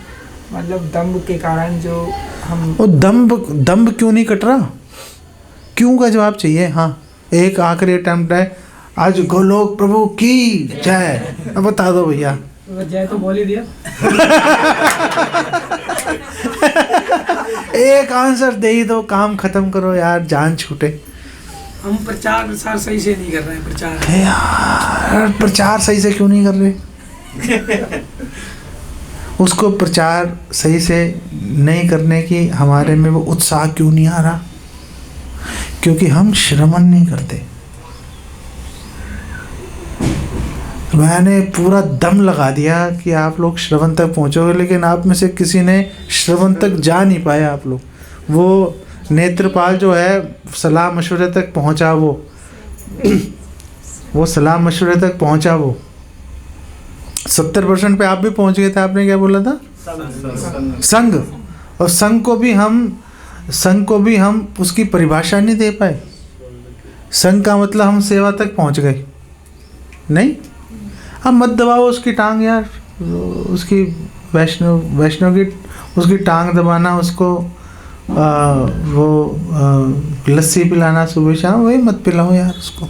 मतलब दम्भ के कारण जो हम, वो दम्भ क्यों नहीं कट रहा? क्यों का जवाब चाहिए। हाँ, एक आखिरी अटेम्प्ट है। आज गोलोक प्रभु की जय, अब बता दो भैया। जय तो बोल ही दिया। एक आंसर दे ही दो, काम खत्म करो यार, जान छूटे। हम प्रचार प्रसार सही से नहीं कर रहे हैं। प्रचार यार, प्रचार सही से क्यों नहीं कर रहे? उसको प्रचार सही से नहीं करने की हमारे में वो उत्साह क्यों नहीं आ रहा? क्योंकि हम श्रवण नहीं करते। मैंने पूरा दम लगा दिया कि आप लोग श्रवण तक पहुंचोगे, लेकिन आप में से किसी ने श्रवण तक जा नहीं पाया। आप लोग, वो नेत्रपाल जो है सलाह मशवरे तक पहुंचा, वो सलाह मशवरे तक पहुंचा, वो 70% पे आप भी पहुंच गए थे। आपने क्या बोला था? संग। और संग को भी हम उसकी परिभाषा नहीं दे पाए। संग का मतलब हम सेवा तक पहुंच गए नहीं। अब मत दबाओ उसकी टांग यार, उसकी वैष्णव की उसकी टांग दबाना, उसको लस्सी पिलाना सुबह शाम, वही मत पिलाओ यार उसको।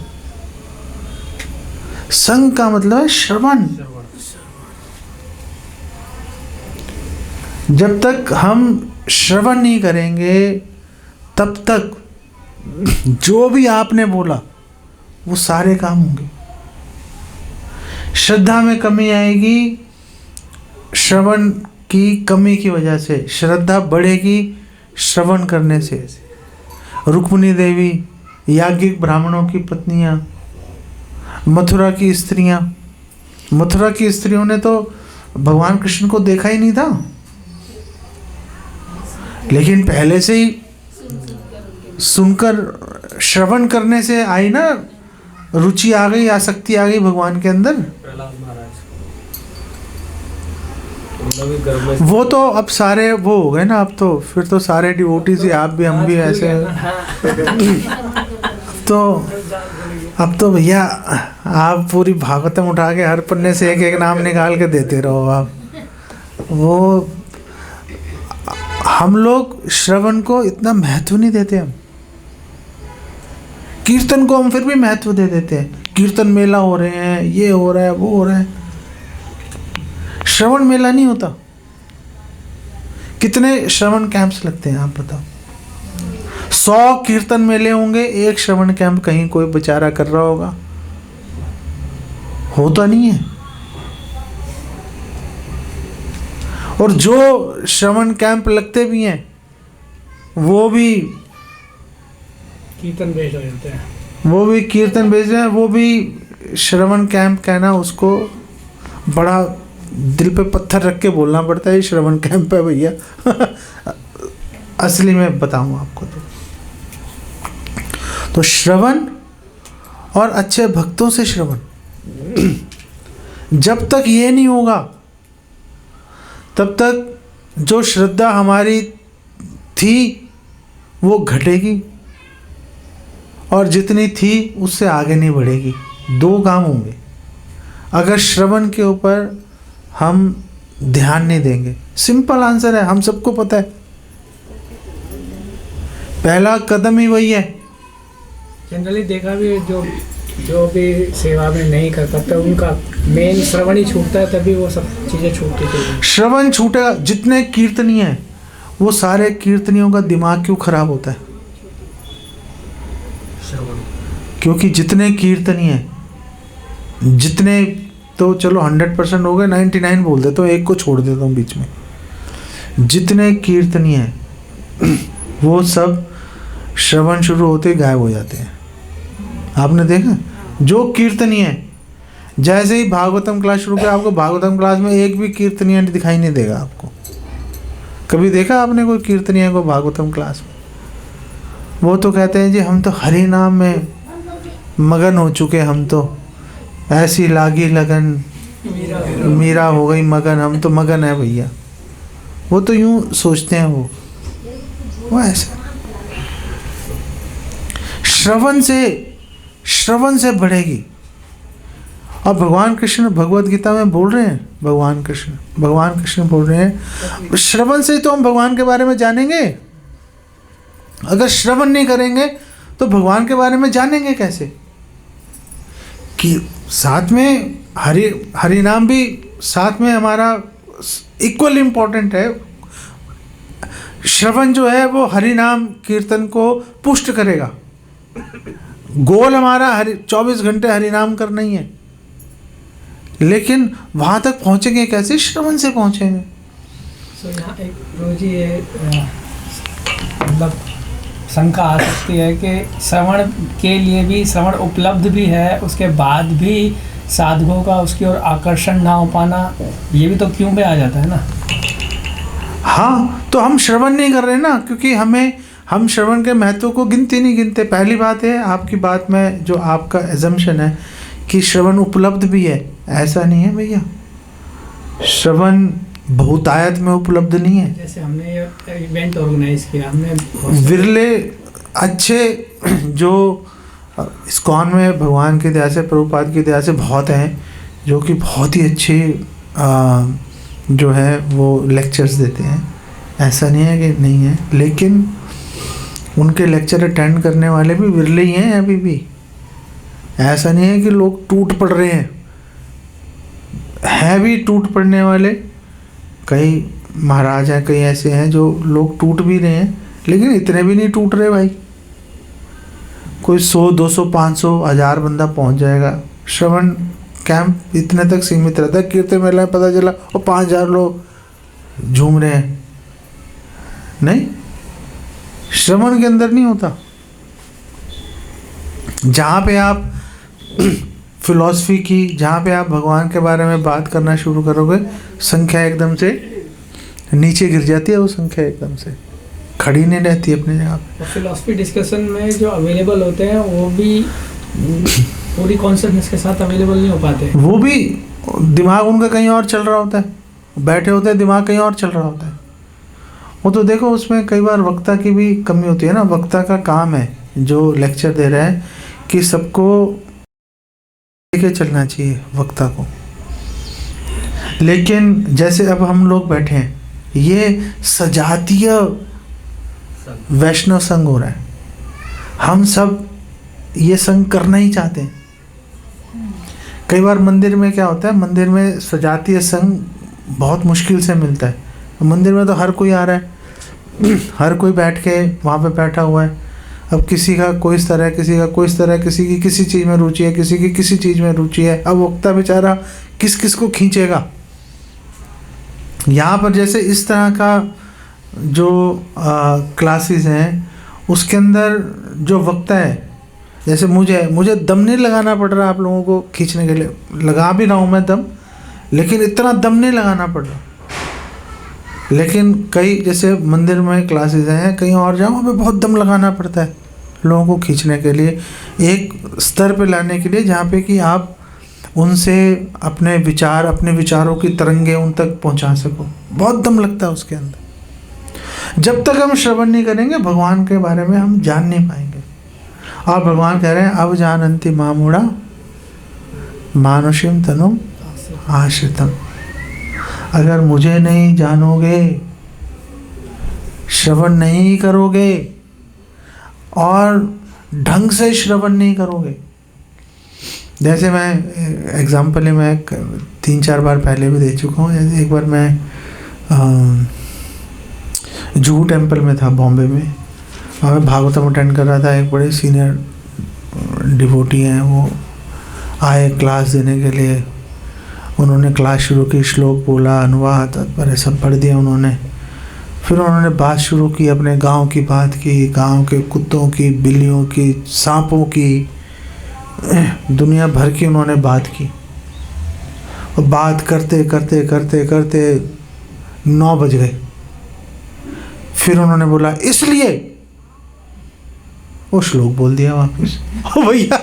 संग का मतलब है श्रवण। जब तक हम श्रवण नहीं करेंगे तब तक जो भी आपने बोला वो सारे काम होंगे। श्रद्धा में कमी आएगी श्रवण की कमी की वजह से, श्रद्धा बढ़ेगी श्रवण करने से। रुक्मिणी देवी, याज्ञिक ब्राह्मणों की पत्नियां, मथुरा की स्त्रियों ने तो भगवान कृष्ण को देखा ही नहीं था, लेकिन पहले से ही सुनकर श्रवण करने से आई ना, रुचि आ गई, आसक्ति आ गई भगवान के अंदर। वो तो अब सारे वो हो गए ना, अब तो फिर तो सारे डिवोटीज ही, आप भी हम भी ऐसे। तो अब तो भैया आप पूरी भागवतम उठा के हर पन्ने से एक एक नाम निकाल के देते रहो आप। वो हम लोग श्रवण को इतना महत्व नहीं देते। हम कीर्तन को हम फिर भी महत्व दे देते हैं। कीर्तन मेला हो रहे हैं, ये हो रहा है, वो हो रहा है। श्रवण मेला नहीं होता। कितने श्रवण कैंप्स लगते हैं आप बताओ? 100 कीर्तन मेले होंगे, एक श्रवण कैंप कहीं कोई बेचारा कर रहा होगा, होता नहीं है। और जो श्रवण कैंप लगते भी हैं वो भी कीर्तन बेच हो जाते हैं, वो भी कीर्तन बेच रहे हैं, वो भी श्रवण कैंप कहना उसको बड़ा दिल पे पत्थर रख के बोलना पड़ता है, श्रवण कैंप है भैया। असली में बताऊं आपको तो श्रवण और अच्छे भक्तों से श्रवण, जब तक ये नहीं होगा तब तक जो श्रद्धा हमारी थी वो घटेगी, और जितनी थी उससे आगे नहीं बढ़ेगी। 2 काम होंगे अगर श्रवण के ऊपर हम ध्यान नहीं देंगे। सिंपल आंसर है, हम सबको पता है। पहला कदम ही वही है। जनरली देखा भी, जो भी सेवा में नहीं कर पाते उनका मेन श्रवण ही छूटता है, तभी वो सब चीज़ें छूटती थी। श्रवण छूटेगा। जितने कीर्तनीय हैं वो सारे कीर्तनियों का दिमाग क्यों खराब होता है? क्योंकि जितने कीर्तनीय, जितने तो चलो 100% हो गए, 99 बोल देता हूँ, एक को छोड़ देता हूँ बीच में। जितने कीर्तनीय हैं वो सब श्रवण शुरू होते ही गायब हो जाते हैं। आपने देखा, जो कीर्तनीय है, जैसे ही भागवतम क्लास शुरू किया, आपको भागवतम क्लास में एक भी कीर्तनीय दिखाई नहीं देगा आपको। कभी देखा आपने कोई कीर्तनीय को भागवतम क्लास में? वो तो कहते हैं जी हम तो हरि नाम में मगन हो चुके, हम तो ऐसी लागी लगन मीरा हो गई मगन, हम तो मगन है भैया। वो तो यूं सोचते हैं, वो ऐसा। श्रवण से बढ़ेगी। और भगवान कृष्ण भगवद गीता में बोल रहे हैं, भगवान कृष्ण बोल रहे हैं, श्रवण से तो हम भगवान के बारे में जानेंगे। अगर श्रवण नहीं करेंगे तो भगवान के बारे में जानेंगे कैसे? कि साथ में हरि नाम भी साथ में हमारा इक्वल इम्पोर्टेंट है। श्रवण जो है वो हरि नाम कीर्तन को पुष्ट करेगा। गोल हमारा 24 घंटे हरि नाम करना ही है, लेकिन वहाँ तक पहुँचेंगे कैसे? श्रवण से पहुँचेंगे। यहाँ एक रोजी ये मतलब शंका आ सकती है कि श्रवण के लिए भी श्रवण उपलब्ध भी है, उसके बाद भी साधकों का उसकी ओर आकर्षण ना हो पाना, ये भी तो क्यों में आ जाता है ना। हाँ, तो हम श्रवण नहीं कर रहे ना, क्योंकि हम श्रवण के महत्व को नहीं गिनते। पहली बात है, आपकी बात में जो आपका एजम्पशन है कि श्रवण उपलब्ध भी है, ऐसा नहीं है भैया। श्रवण बहुतायत में उपलब्ध नहीं है। जैसे हमने ये इवेंट ऑर्गेनाइज किया, हमने विरले अच्छे जो इस्कॉन में भगवान की दया से, प्रभुपाद की दया से बहुत हैं जो कि बहुत ही अच्छे जो है वो लेक्चर्स देते हैं। ऐसा नहीं है कि नहीं है, लेकिन उनके लेक्चर अटेंड करने वाले भी विरले ही हैं अभी भी। ऐसा नहीं है कि लोग टूट पड़ रहे हैं भी टूट पड़ने वाले कई महाराज हैं, कई ऐसे हैं जो लोग टूट भी रहे हैं, लेकिन इतने भी नहीं टूट रहे भाई। कोई 100, 200, 500, 1000 बंदा पहुंच जाएगा। श्रवण कैंप इतने तक सीमित रहता है। कीर्तन मेला में पता चला और 5000 लोग झूम रहे हैं, नहीं, श्रवण के अंदर नहीं होता। जहाँ पे आप फिलॉसफी की, जहाँ पे आप भगवान के बारे में बात करना शुरू करोगे, संख्या एकदम से नीचे गिर जाती है। वो संख्या एकदम से खड़ी नहीं रहती अपनी जगह पे। फिलॉसफी डिस्कशन में जो अवेलेबल होते हैं वो भी पूरी कॉन्शियसनेस के साथ अवेलेबल नहीं हो पाते। वो भी दिमाग उनका कहीं और चल रहा होता है, बैठे होते हैं, दिमाग कहीं और चल रहा होता है। वो तो देखो, उसमें कई बार वक्ता की भी कमी होती है ना। वक्ता का काम है, जो लेक्चर दे रहा है, कि सबको लेके चलना चाहिए वक्ता को। लेकिन जैसे अब हम लोग बैठे हैं, ये सजातीय वैष्णव संघ हो रहा है। हम सब ये संघ करना ही चाहते हैं। कई बार मंदिर में क्या होता है, मंदिर में सजातीय संघ बहुत मुश्किल से मिलता है। मंदिर में तो हर कोई आ रहा है, हर कोई बैठ के वहाँ पे बैठा हुआ है। अब किसी का कोई इस तरह, किसी का कोई इस तरह, किसी की किसी चीज़ में रुचि है, किसी की किसी चीज़ में रुचि है। अब वक्ता बेचारा किस किस को खींचेगा। यहाँ पर जैसे इस तरह का जो क्लासेस हैं, उसके अंदर जो वक्ता है, जैसे मुझे दम नहीं लगाना पड़ रहा आप लोगों को खींचने के लिए। लगा भी रहा हूँ मैं दम, लेकिन इतना दम नहीं लगाना पड़ रहा। लेकिन कई जैसे मंदिर में क्लासेस हैं, कहीं और जाओ, हमें बहुत दम लगाना पड़ता है लोगों को खींचने के लिए, एक स्तर पे लाने के लिए जहाँ पे कि आप उनसे अपने विचारों की तरंगे उन तक पहुँचा सको। बहुत दम लगता है उसके अंदर। जब तक हम श्रवण नहीं करेंगे, भगवान के बारे में हम जान नहीं पाएंगे। और भगवान कह रहे हैं, अब जानन्ति मामूढ़ा मानुषीम तनु आश्रितम। अगर मुझे नहीं जानोगे, श्रवण नहीं करोगे और ढंग से श्रवण नहीं करोगे। जैसे मैं एग्जाम्पल मैं 3-4 बार पहले भी दे चुका हूँ। जैसे एक बार मैं जुहू टेम्पल में था बॉम्बे में, और मैं भागवतम अटेंड कर रहा था। एक बड़े सीनियर डिवोटी हैं, वो आए क्लास देने के लिए। उन्होंने क्लास शुरू की, श्लोक बोला, अनुवाद तात्पर्य सब पढ़ दिया उन्होंने। फिर उन्होंने बात शुरू की, अपने गांव की बात की, गांव के कुत्तों की, बिल्लियों की, सांपों की, दुनिया भर की उन्होंने बात की। और बात करते करते करते करते 9 बज गए। फिर उन्होंने बोला इसलिए, वो श्लोक बोल दिया वापस। ओ भैया,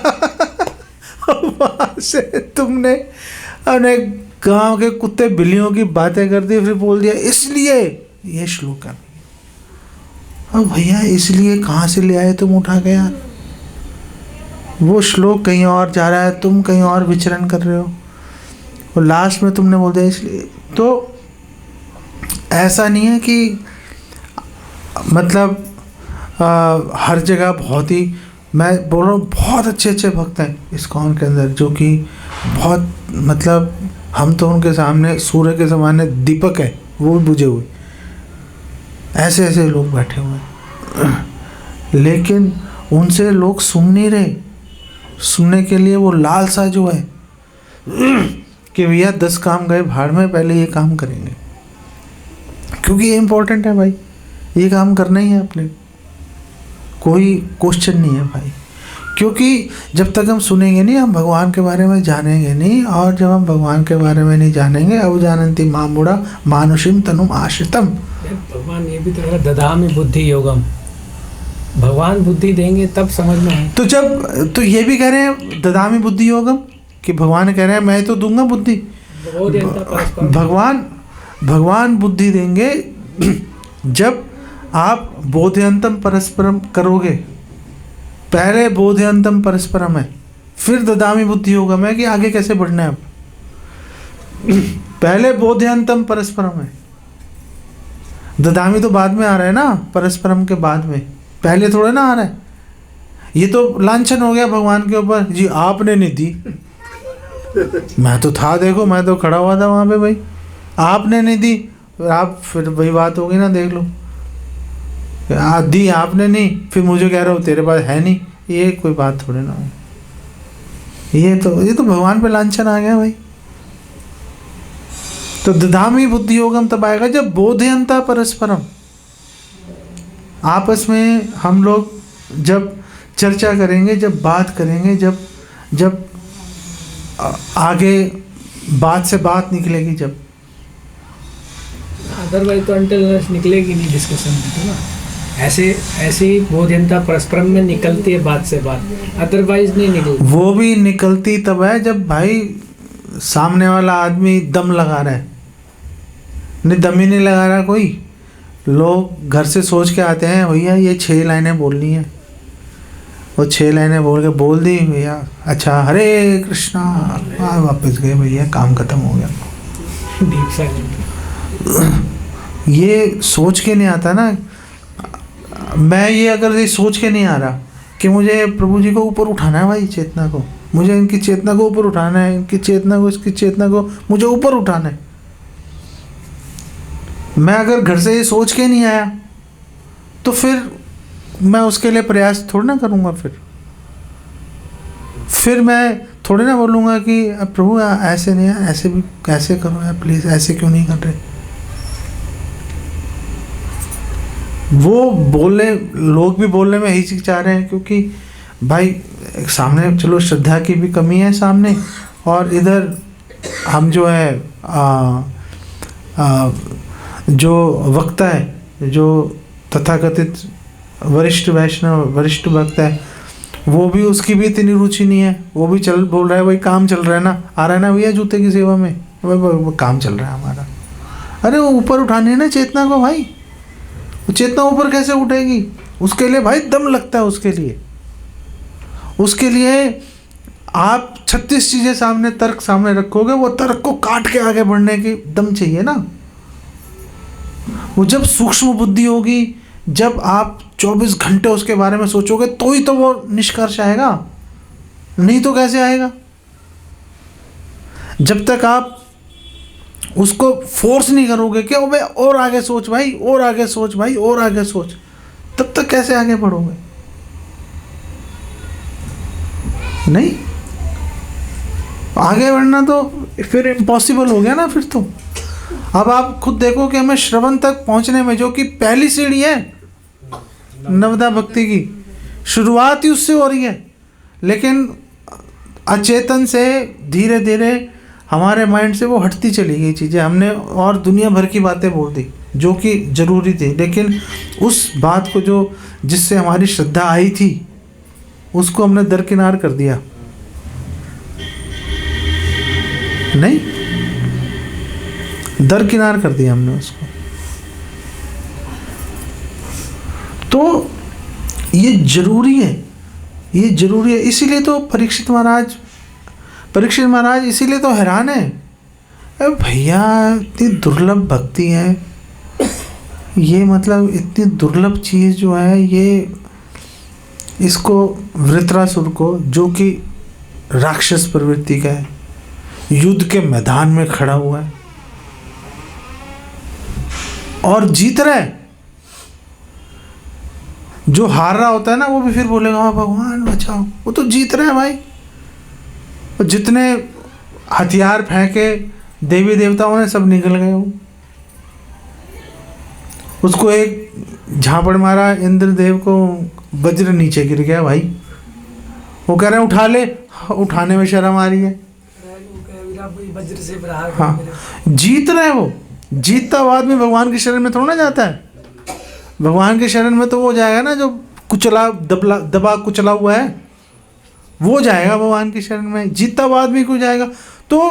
वहाँ से तुमने अपने गांव के कुत्ते बिल्लियों की बातें कर दी, फिर बोल दिया इसलिए ये श्लोक है। अब भैया इसलिए कहाँ से ले आए तुम उठा के यार? वो श्लोक कहीं और जा रहा है, तुम कहीं और विचरण कर रहे हो, और लास्ट में तुमने बोल दिया इसलिए। तो ऐसा नहीं है कि मतलब हर जगह बहुत ही, मैं बोल रहा हूँ बहुत अच्छे अच्छे भक्त हैं इस्कॉन के अंदर, जो कि बहुत मतलब हम तो उनके सामने सूर्य के सामने दीपक है, वो भी बुझे हुए, ऐसे ऐसे लोग बैठे हुए हैं। लेकिन उनसे लोग सुन नहीं रहे। सुनने के लिए वो लालसा जो है कि भैया 10 काम गए भाड़ में, पहले ये काम करेंगे, क्योंकि ये इम्पोर्टेंट है भाई, ये काम करना ही है अपने, कोई क्वेश्चन नहीं है भाई। क्योंकि जब तक हम सुनेंगे नहीं, हम भगवान के बारे में जानेंगे नहीं, और जब हम भगवान के बारे में नहीं जानेंगे, अब जानती मामुड़ा मानुषिम तनुम आश्रितम। भगवान ये भी तो है, ददामि बुद्धि योगम, भगवान बुद्धि देंगे तब समझ में आए। तो जब तो ये भी कह रहे हैं ददामि बुद्धि योगम, कि भगवान कह रहे हैं मैं तो दूंगा बुद्धि। भगवान बुद्धि देंगे जब आप बोधयंतम परस्परम करोगे। पहले बोधयंतम परस्परम है, फिर ददामि बुद्धि योगम है कि आगे कैसे बढ़ना है। अब पहले बोधयंतम परस्परम है, ददामि तो बाद में आ रहा है ना, परस्परम के बाद में, पहले थोड़ा ना आ रहा है। ये तो लांछन हो गया भगवान के ऊपर, जी आपने नहीं दी, मैं तो था, देखो मैं तो खड़ा हुआ था वहाँ पे, भाई आपने नहीं दी, आप फिर वही बात होगी ना, देख लो, दी आपने नहीं, फिर मुझे कह रहे हो तेरे पास है नहीं, ये कोई बात थोड़ी ना है। ये तो भगवान पे लांछन आ गया भाई। तो ददामि बुद्धि योगम तब आएगा जब बोधयंता परस्परम, आपस में हम लोग जब चर्चा करेंगे, जब बात करेंगे, जब आगे बात से बात निकलेगी, जब अदरवाइज तो अंटिल निकलेगी नहीं डिस्कशन में, ना ऐसे ही बोधयंता परस्परम में निकलती है बात से बात, अदरवाइज नहीं निकलती। वो भी निकलती तब है जब भाई सामने वाला आदमी दम लगा रहा है, नहीं दम ही नहीं लगा रहा कोई। लोग घर से सोच के आते हैं भैया ये 6 लाइनें बोलनी है, वो 6 लाइनें बोल दी भैया, अच्छा हरे कृष्णा, वापस गए भैया, काम खत्म हो गया। Deep silent. ये सोच के नहीं आता ना, मैं ये अगर ये सोच के नहीं आ रहा कि मुझे प्रभु जी को ऊपर उठाना है भाई, चेतना को, मुझे इनकी चेतना को ऊपर उठाना है, इनकी चेतना को, इसकी चेतना को मुझे ऊपर उठाना है, मैं अगर घर से ये सोच के नहीं आया तो फिर मैं उसके लिए प्रयास थोड़ी ना करूँगा। फिर मैं थोड़ी ना बोलूँगा कि प्रभु ऐसे नहीं है, ऐसे भी कैसे करो यार, प्लीज़ ऐसे क्यों नहीं कर रहे। वो बोलने, लोग भी बोलने में हिचकिचा रहे हैं, क्योंकि भाई सामने चलो श्रद्धा की भी कमी है सामने, और इधर हम जो है जो वक्ता है, जो तथाकथित वरिष्ठ वैष्णव वरिष्ठ भक्त है, वो भी, उसकी भी इतनी रुचि नहीं है, वो भी बोल रहा है भाई काम चल रहा है ना, आ रहा है ना भैया जूते की सेवा में, भाई काम चल रहा है हमारा। अरे वो ऊपर उठाने है ना चेतना को भाई, वो चेतना ऊपर कैसे उठेगी, उसके लिए भाई दम लगता है। उसके लिए आप 36 चीज़ें सामने, तर्क सामने रखोगे, वो तर्क को काट के आगे बढ़ने की दम चाहिए ना। वो जब सूक्ष्म बुद्धि होगी, जब आप 24 घंटे उसके बारे में सोचोगे, तो ही तो वो निष्कर्ष आएगा, नहीं तो कैसे आएगा। जब तक आप उसको फोर्स नहीं करोगे कि अबे और आगे सोच भाई, और आगे सोच भाई, और आगे सोच, तब तक कैसे आगे बढ़ोगे। नहीं, आगे बढ़ना तो फिर इम्पॉसिबल हो गया ना फिर तो। अब आप खुद देखो कि हमें श्रवण तक पहुंचने में, जो कि पहली सीढ़ी है नवदा भक्ति की, शुरुआत ही उससे हो रही है, लेकिन अचेतन से धीरे धीरे हमारे माइंड से वो हटती चली गई चीज़ें, हमने और दुनिया भर की बातें बोल दी जो कि ज़रूरी थी, लेकिन उस बात को जो जिससे हमारी श्रद्धा आई थी उसको हमने दरकिनार कर दिया। नहीं, दरकिनार कर दिया हमने उसको। तो ये जरूरी है, ये जरूरी है। इसीलिए तो परीक्षित महाराज इसीलिए तो हैरान है, अरे भैया इतनी दुर्लभ भक्ति है ये, मतलब इतनी दुर्लभ चीज़ जो है ये, इसको वृत्रासुर को, जो कि राक्षस प्रवृत्ति का है, युद्ध के मैदान में खड़ा हुआ है और जीत रहा है, जो हार रहा होता है ना वो भी फिर बोलेगा हाँ भगवान बचाओ, वो तो जीत रहा है भाई। और जितने हथियार फेंके देवी देवताओं ने सब निकल गए, वो उसको एक झापड़ मारा इंद्रदेव को, वज्र नीचे गिर गया भाई। वो कह रहे हैं उठा ले, उठाने में शर्म आ रही है। वज्र से प्रहार हाँ, जीत रहा है वो। जीतता हुआ आदमी भगवान की शरण में थोड़ा ना जाता है। भगवान के शरण में तो वो जाएगा ना जो कुचला दबा कुचला हुआ है, वो जाएगा भगवान की शरण में। जीतता हुआ आदमी को जाएगा। तो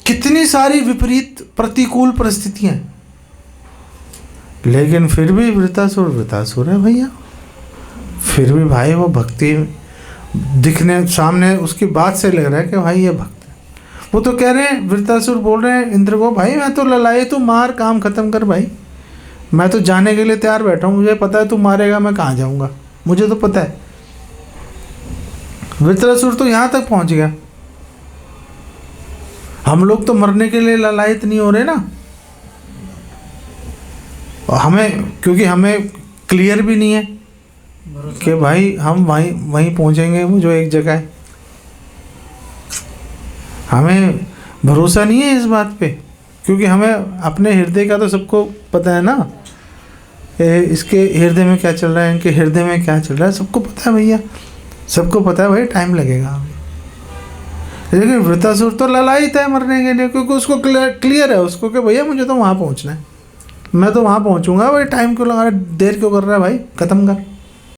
कितनी सारी विपरीत प्रतिकूल परिस्थितियां, लेकिन फिर भी वृतासुर है भैया। फिर भी भाई वो भक्ति दिखने सामने उसकी बात से लग रहा है कि भाई ये भक्त है। वो तो कह रहे हैं, वृतासुर बोल रहे हैं इंद्र को, भाई मैं तो ललाए, तू मार, काम खत्म कर भाई, मैं तो जाने के लिए तैयार बैठा हूँ, मुझे पता है तू मारेगा, मैं कहाँ जाऊँगा, मुझे तो पता है। वृत्रासुर तो यहाँ तक पहुँच गया। हम लोग तो मरने के लिए ललायत नहीं हो रहे ना, और हमें, क्योंकि हमें क्लियर भी नहीं है कि भाई हम वहीं पहुँचेंगे, वो जो एक जगह है, हमें भरोसा नहीं है इस बात पे, क्योंकि हमें अपने हृदय का तो सबको पता है ना, इसके हृदय में क्या चल रहा है, इनके हृदय में क्या चल रहा है, सबको पता है भैया, सबको पता है भाई, टाइम लगेगा अभी। लेकिन वृतासुर तो ललायित है मरने के लिए, क्योंकि उसको क्लियर है उसको कि भैया मुझे तो वहाँ पहुँचना है, मैं तो वहाँ पहुँचूंगा भाई, टाइम क्यों लगा रहा है, देर क्यों कर रहा है भाई, ख़त्म कर।